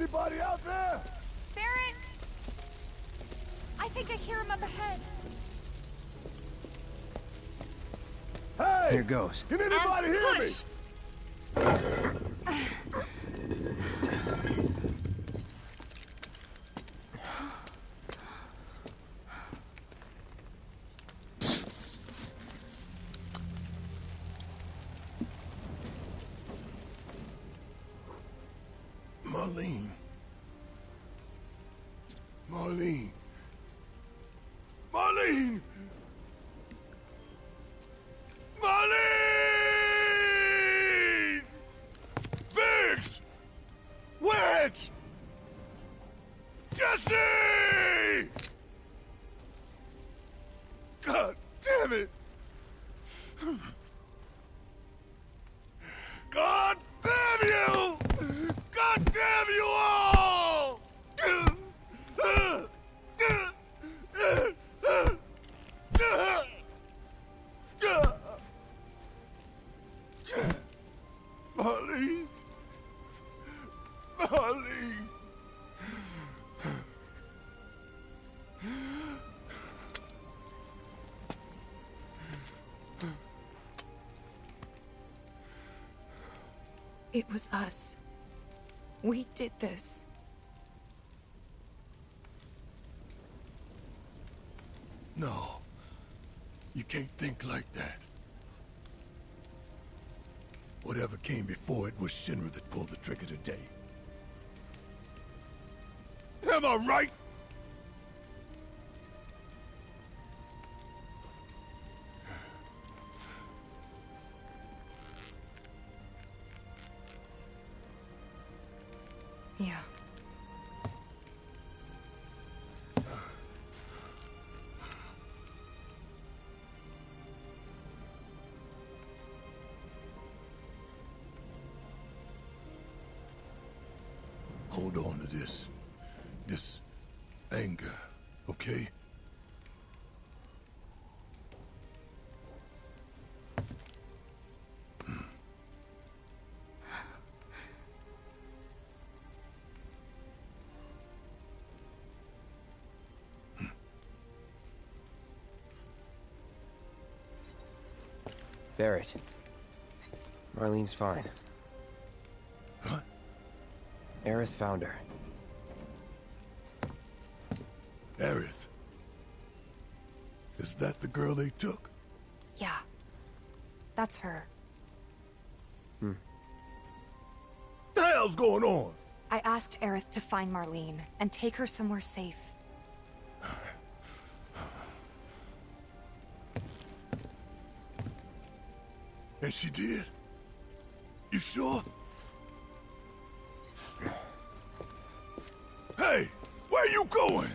Anybody out there? Barrett! I think I hear him up ahead. Hey! Here goes. Can anybody hear me? Marlene. Marlene. Marlene! Marlene! Biggs! Wedge! Jesse! God damn it! God damn you! God damn you all! Marlene. Marlene. It was us. We did this. No. You can't think like that. Whatever came before it was Shinra that pulled the trigger today. Am I right? Yeah. Hold on to this anger, okay? Barrett. Marlene's fine. Huh? Aerith found her. Aerith. Is that the girl they took? Yeah. That's her. The hell's going on? I asked Aerith to find Marlene and take her somewhere safe. And she did? You sure? Hey, where you going?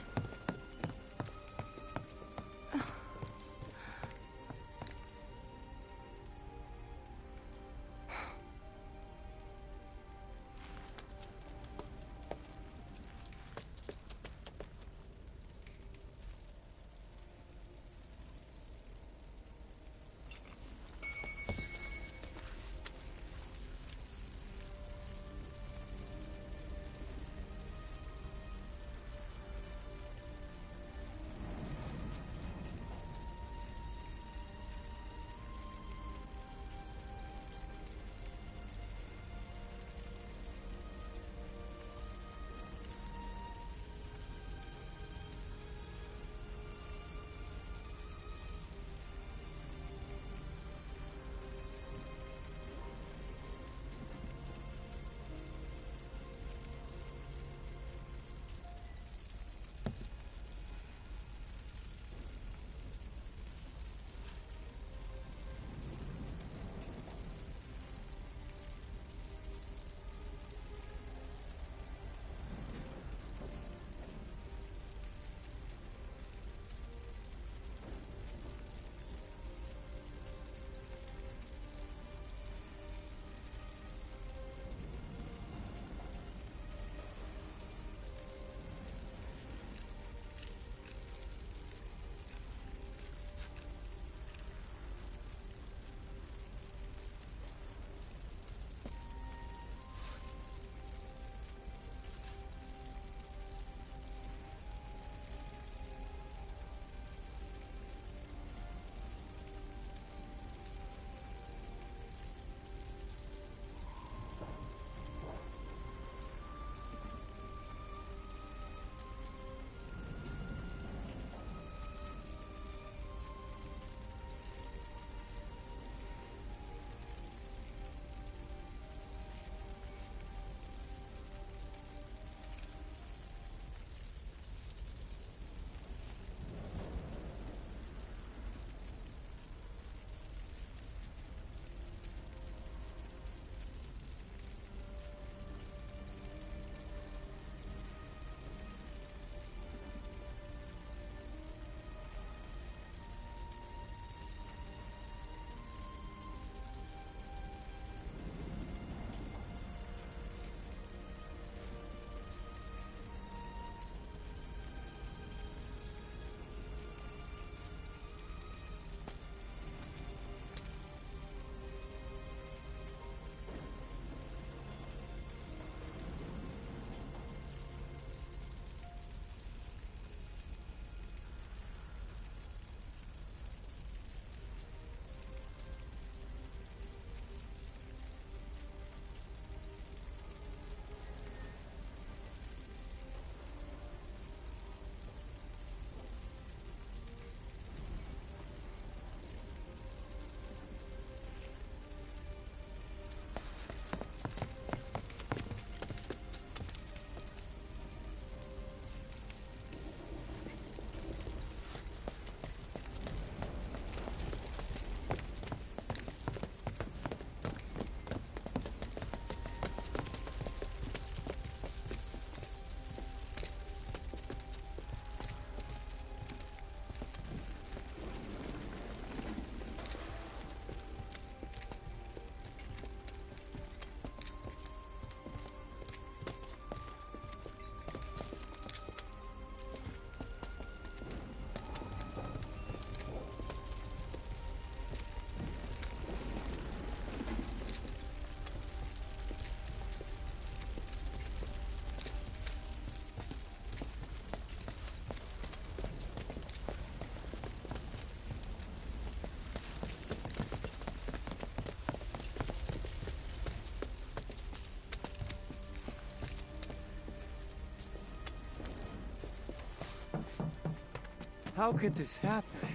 How could this happen?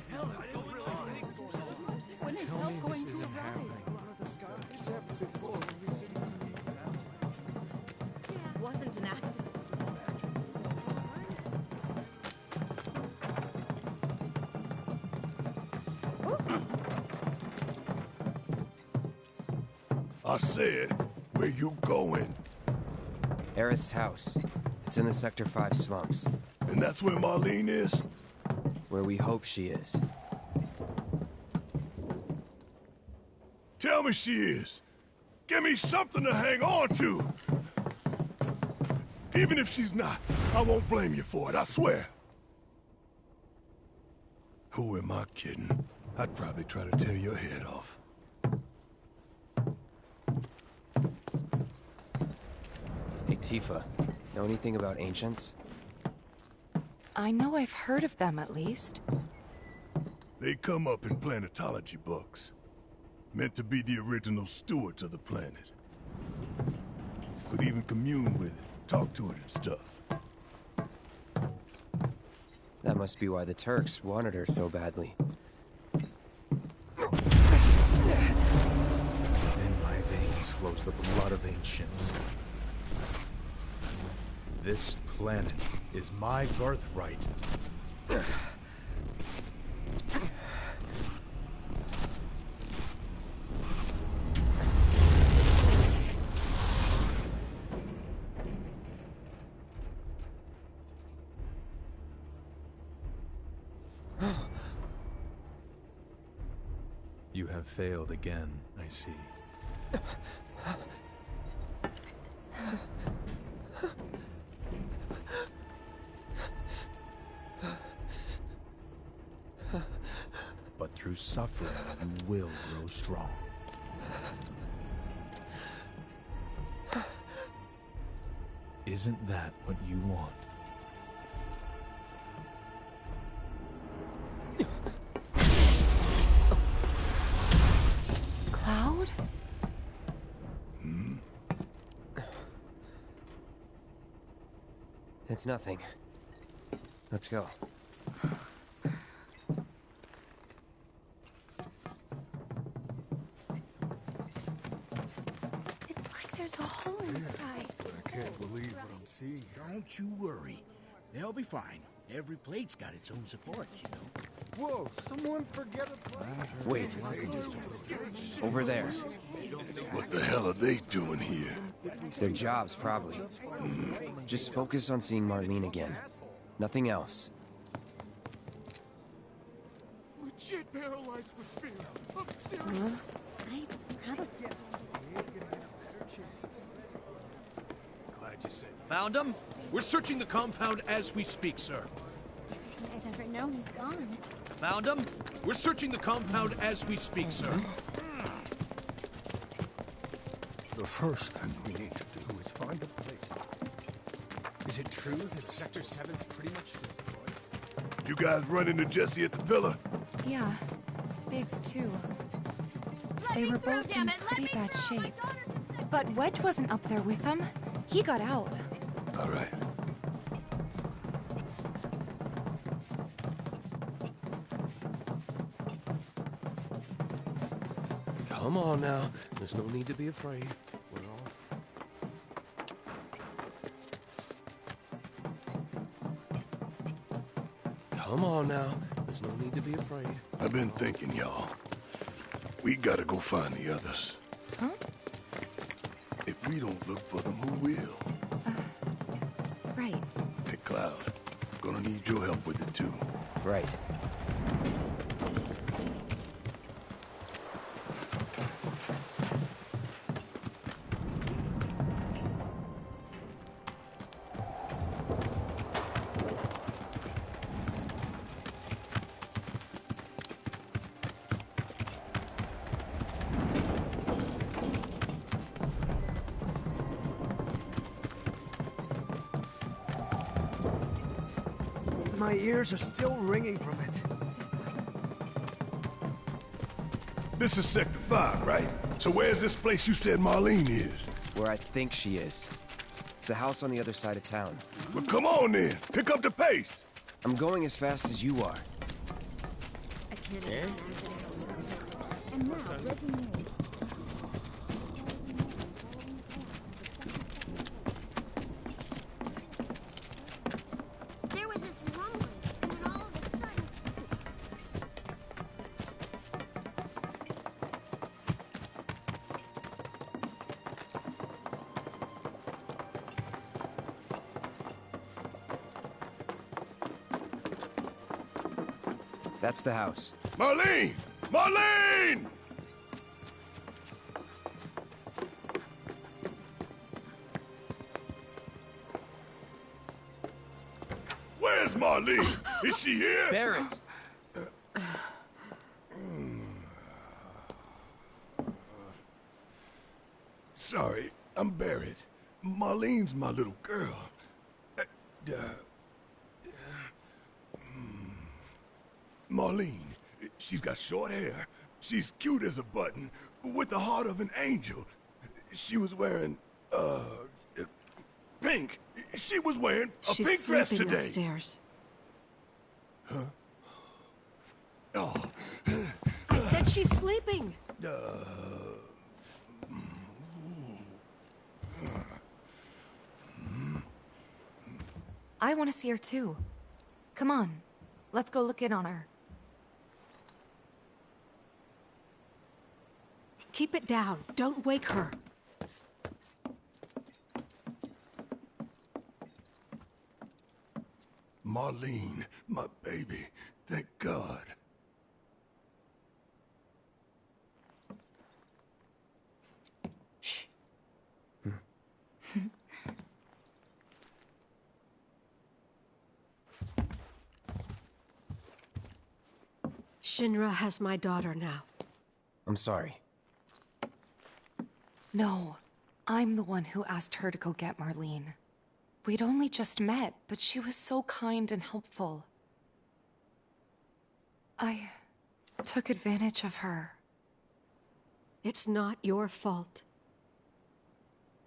When is Tell help me going this to isn't arrive? happening. It wasn't an accident. I said, where you going? Aerith's house. It's in the Sector 5 slums. And that's where Marlene is? Where we hope she is. Tell me she is. Give me something to hang on to. Even if she's not, I won't blame you for it, I swear. Who am I kidding? I'd probably try to tear your head off. Hey, Tifa. Know anything about ancients? I know I've heard of them, at least. They come up in planetology books. Meant to be the original stewards of the planet. Could even commune with it, talk to it and stuff. That must be why the Turks wanted her so badly. In my veins flows the blood of ancients. This planet is my birthright. You have failed again, I see. But through suffering, you will grow strong. Isn't that what you want? Cloud? It's nothing. Let's go. It's like there's a hole in the sky. I can't believe what I'm seeing. Don't you worry. They'll be fine. Every plate's got its own support, you know. Whoa, someone forget a plane. Wait. Over there. What the hell are they doing here? Their jobs, probably. Just focus on seeing Marlene again. Nothing else. Legit paralyzed with fear. I'm serious. I probably Glad you said. Found him? We're searching the compound as we speak, sir. I've ever known he's gone. Found him? We're searching the compound as we speak, sir. The first thing we need to do is find a place. Is it true that Sector 7's pretty much destroyed? You guys run into Jesse at the pillar? Yeah. Biggs, too. They were both in pretty bad shape. But Wedge wasn't up there with them. He got out. All right. Come on now. There's no need to be afraid. We're all... Come on now. There's no need to be afraid. I've been thinking, y'all. We gotta go find the others. Huh? If we don't look for them, who will? Right. Hey, Cloud. Gonna need your help with it, too. Right. My ears are still ringing from it. This is Sector 5, right? So where's this place you said Marlene is? Where I think she is. It's a house on the other side of town. Well, come on then. Pick up the pace. I'm going as fast as you are. Eh? There was this rumbling, and then all of a sudden... That's the house. Marlene! Marlene! Where's Marlene? Is she here? Barrett! Sorry, I'm Barrett. Marlene's my little girl. Marlene, she's got short hair. She's cute as a button, with the heart of an angel. She was wearing, pink. She was wearing a pink dress today. Upstairs. Oh, I said she's sleeping. I want to see her too. Come on, let's go look in on her. Keep it down. Don't wake her. Marlene, my baby. Thank God. Shh. Shinra has my daughter now. I'm sorry. No, I'm the one who asked her to go get Marlene. We'd only just met, but she was so kind and helpful. I took advantage of her. It's not your fault.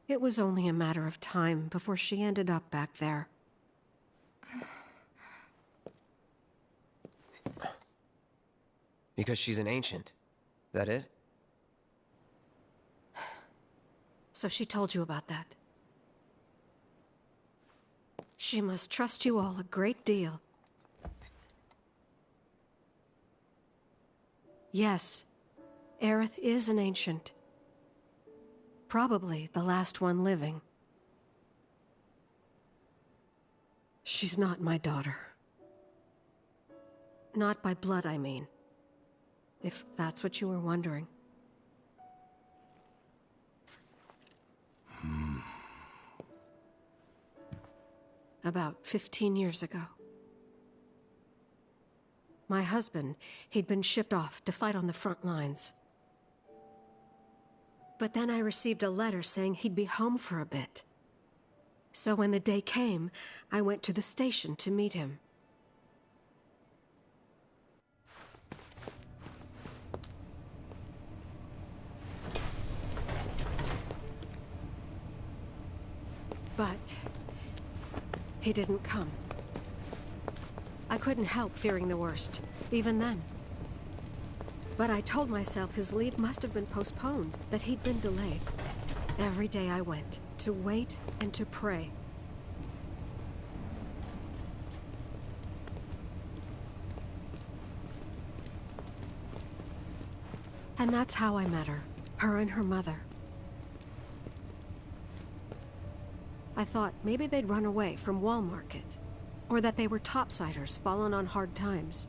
It was only a matter of time before she ended up back there. Because she's an ancient. That it? So she told you about that. She must trust you all a great deal. Yes, Aerith is an ancient. Probably the last one living. She's not my daughter. Not by blood, I mean. If that's what you were wondering. About 15 years ago. My husband, he'd been shipped off to fight on the front lines. But then I received a letter saying he'd be home for a bit. So when the day came, I went to the station to meet him. But he didn't come. I couldn't help fearing the worst, even then. But I told myself his leave must have been postponed, that he'd been delayed. Every day I went, to wait and to pray. And that's how I met her and her mother. I thought maybe they'd run away from Wall Market, or that they were topsiders fallen on hard times.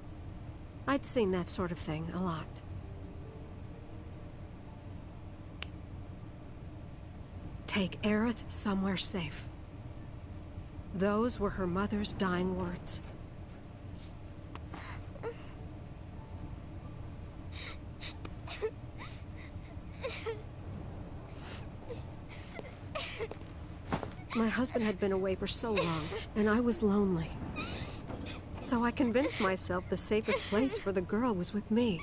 I'd seen that sort of thing a lot. Take Aerith somewhere safe. Those were her mother's dying words. My husband had been away for so long, and I was lonely. So I convinced myself the safest place for the girl was with me.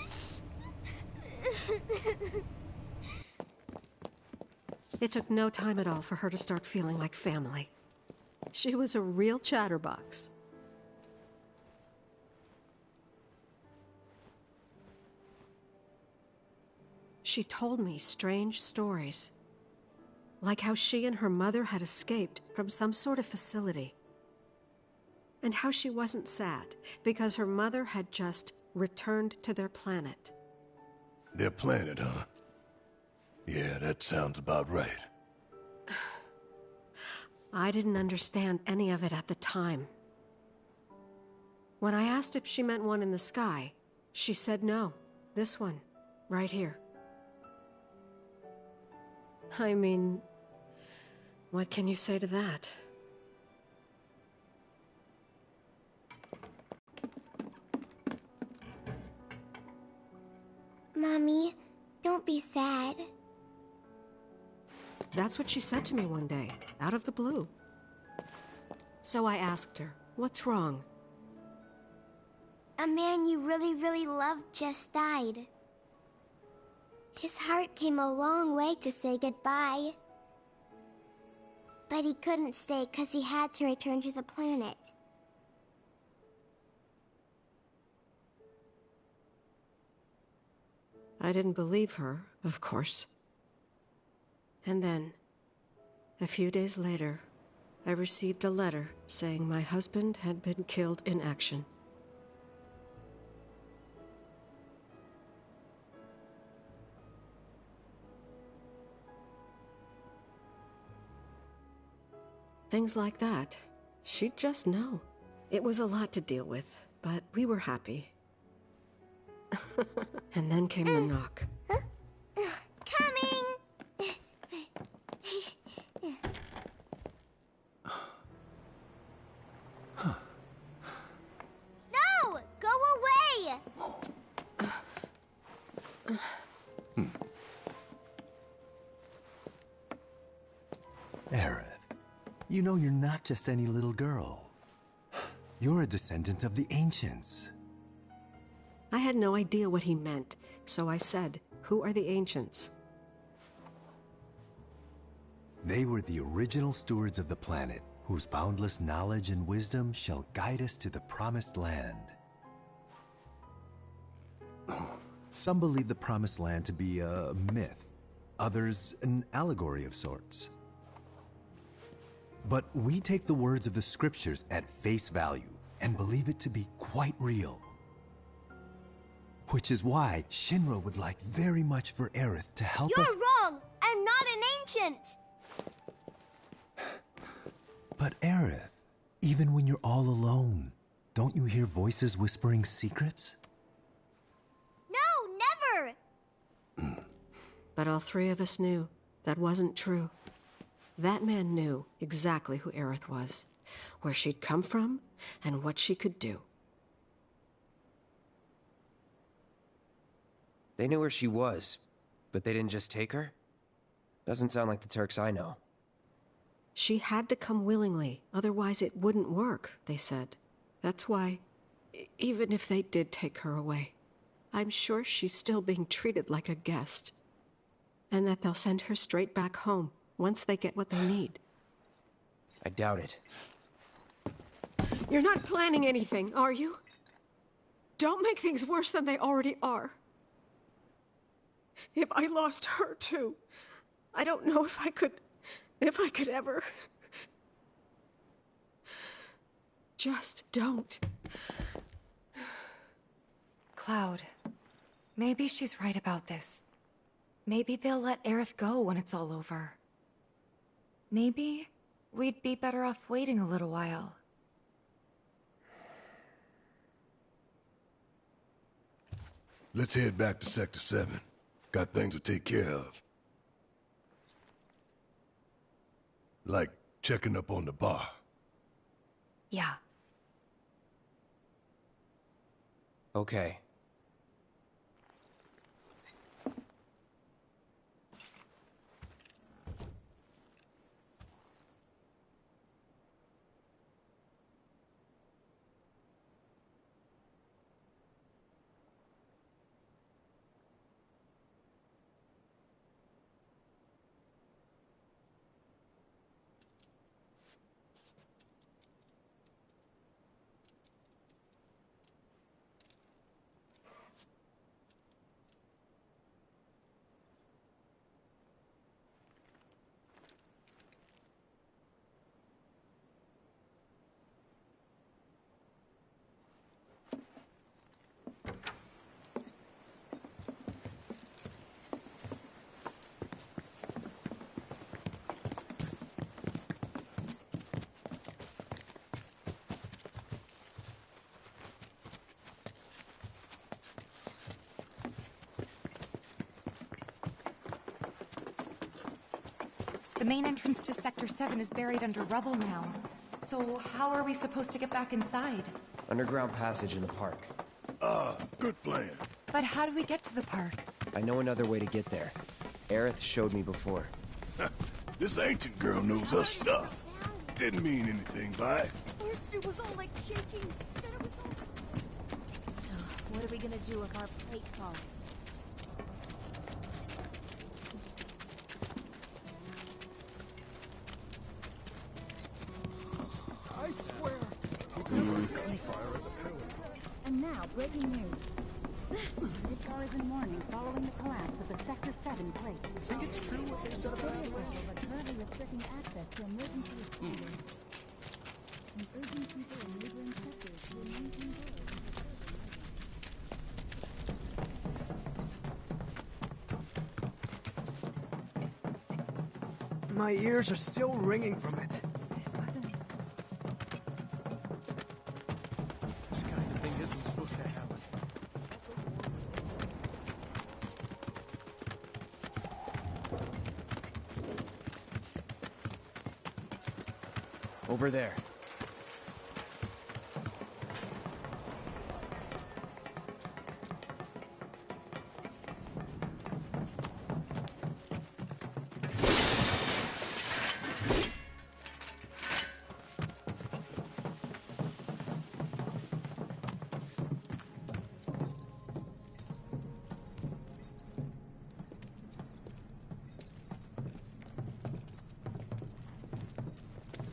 It took no time at all for her to start feeling like family. She was a real chatterbox. she told me strange stories. Like how she and her mother had escaped from some sort of facility. And how she wasn't sad because her mother had just returned to their planet. Their planet, huh? Yeah, that sounds about right. I didn't understand any of it at the time. When I asked if she meant one in the sky, she said no. This one, right here. I mean, what can you say to that? Mommy, don't be sad. That's what she said to me one day, out of the blue. So I asked her, what's wrong? A man you really, really loved just died. His heart came a long way to say goodbye. But he couldn't stay because he had to return to the planet. I didn't believe her, of course. And then, a few days later, I received a letter saying my husband had been killed in action. Things like that, she'd just know. It was a lot to deal with, but we were happy. And then came the knock. Coming! No! Go away! Aerith, you know you're not just any little girl. You're a descendant of the Ancients. I had no idea what he meant, so I said, "Who are the Ancients?" They were the original stewards of the planet, whose boundless knowledge and wisdom shall guide us to the promised land. Some believe the promised land to be a myth, others an allegory of sorts. But we take the words of the scriptures at face value and believe it to be quite real. Which is why Shinra would like very much for Aerith to help us— You're wrong! I'm not an ancient! But Aerith, even when you're all alone, don't you hear voices whispering secrets? No, never! But all three of us knew that wasn't true. That man knew exactly who Aerith was, where she'd come from, and what she could do. They knew where she was, but they didn't just take her? Doesn't sound like the Turks I know. She had to come willingly, otherwise it wouldn't work, they said. That's why, even if they did take her away, I'm sure she's still being treated like a guest. And that they'll send her straight back home once they get what they need. I doubt it. You're not planning anything, are you? Don't make things worse than they already are. If I lost her too, I don't know if I could ever. Just don't. Cloud, maybe she's right about this. Maybe they'll let Aerith go when it's all over. Maybe we'd be better off waiting a little while. Let's head back to Sector 7. Got things to take care of. Like checking up on the bar. Yeah. Okay. The main entrance to Sector 7 is buried under rubble now. So how are we supposed to get back inside? Underground passage in the park. Good plan. But how do we get to the park? I know another way to get there. Aerith showed me before. This ancient girl knows her stuff. Didn't mean anything by it. First it was all like shaking, then it was all... So, what are we gonna do if our plate falls? I swear. And now, breaking news. 6 hours in the morning following the collapse of the Sector 7 plate. Think it's true what they said about it? But currently restricting access to emergency responders. And urging people in neighboring sectors to remain indoors. My ears are still ringing from it. This wasn't... This kind of thing isn't supposed to happen. Over there.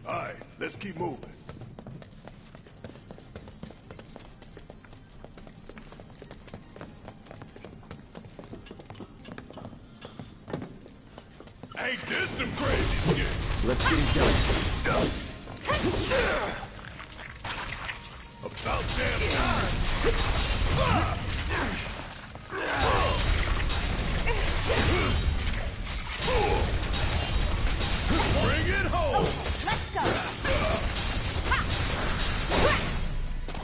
All right, let's keep moving. Ain't this some crazy shit? Let's get it done. About damn time. Bring it home. Let's go!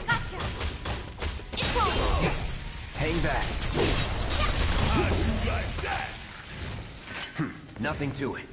Gotcha! It's on! Hang back. How'd you like that? Nothing to it.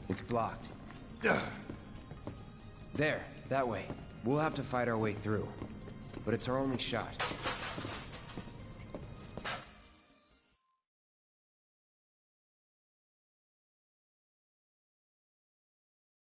It's blocked. There, that way. We'll have to fight our way through. But it's our only shot.